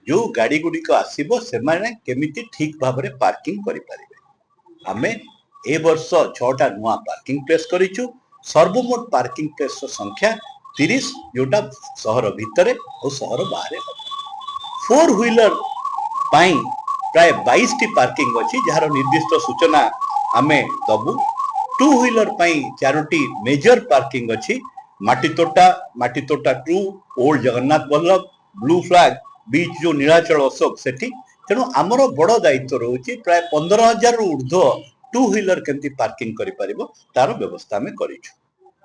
जो गाड़ी गुड़िक आसो से केमिति ठीक भाव में पार्किंग करें। आमे ए वर्ष 6टा नुआ पार्किंग प्लेस करिछु। सर्वमोट पार्किंग प्लेस संख्या 30 जोटा सहर भितर और सहर बाहर। 4 व्हीलर पाई प्राय 22 टी पार्किंग अच्छी जार निर्दिष्ट सूचना आमे दबु। 2 व्हीलर पाई 4टी मेजर पार्किंग अच्छी। माटीतोटा to old Jagannath Vallabh blue flag beach जो नीलाचल अशोक सेठी। तेणु आमर बड़ दायित्व रोचे प्राय 15,000 ऊर्ध्व 2 व्हीलर केमती पार्किंग करि परिबो तार व्यवस्था में करिछु।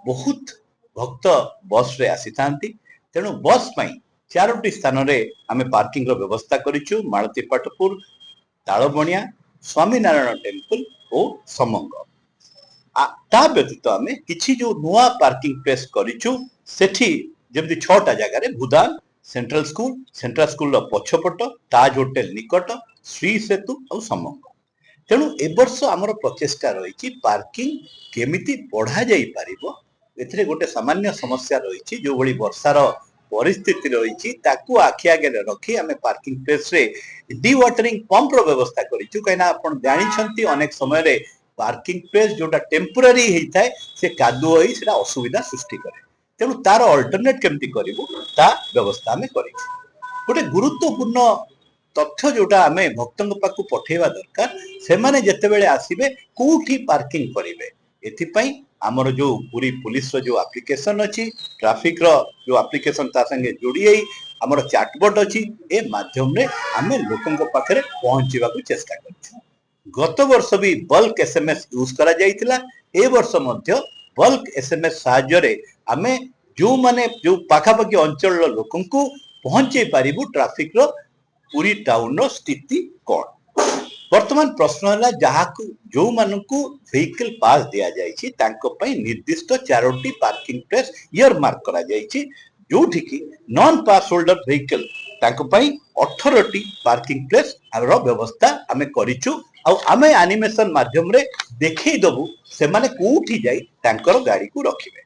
बहुत भक्त बस रे आसी थांती। तेणु बस पाई 4टी स्थान रे आमे पार्किंग रो व्यवस्था करिछु। मालती पाटपुर, तालबणिया, स्वामीनारायण टेम्पल और समंग। ता व्यतीत आमे किछि जो नुआ पार्किंग प्लेस करिछु सेठी जेमति 6टा जगह रे भूदान सेंट्रल स्कूल पछपट ताज होटेल निकट श्री सेतु और समंग। तेणु ए वर्ष आमर प्रचेष्टा रही पार्किंग केमिति बढ़ा जाई पारिबो। एथिरे गोटे सामान्य समस्या रही जो भली वर्षार परिस्थिति रही ताकू आखि आगे रखी आमे पार्किंग प्लेस रे डी वाटरिंग पंप रो व्यवस्था करिछु। कहिना आपण जानिछंती अनेक समय रे पार्किंग प्लेस जोटा टेम्पररी हेइथाय से कादुओ होई सेटा असुविधा सृष्टि करे। तेणु तार अल्टरनेट केमती करिवो ता व्यवस्था में करिछु। गोटे गुरुत्वपूर्ण तथ्य जोटा आमे भक्तों पाखु पठेवा दरकार से माने जेतेबेले आसीबे कोठी पार्किंग करिवे। एथिपई आमर जो पूरी पुलिस रो जो एप्लिकेशन अछि ट्रैफिक रो जो एप्लिकेशन ता संगे जोड़ी आई आमर चैटबॉट अछि ए माध्यम रे आमे लोकन पाखरे पहुंचीबा को चेष्टा करछु। गत वर्ष भी बल्क एसएमएस यूज करा जाइतिला। ए वर्ष मध्य बल्क एसएमएस साहाय्य रे आमे जो माने जो पाखापाखि अंचल लोकन को पहुंचे पारिबु ट्रैफिक रो पूरी टाउन रो स्थिति कोन। वर्तमान प्रश्न है जहाँ जो मानकु व्हीकल पास दिया जाइछि तांको पई निर्दिष्ट 4टी पार्किंग प्लेस ईयर मार्क करा जाइछि। जोठी की नॉन पास होल्डर व्हीकल तांको पई 18टी पार्किंग प्लेस रो व्यवस्था आमे करिछु। आ आमे एनिमेशन माध्यम रे देखै दबु से माने कोठी जाई तांकर गाड़ी को रखिबे।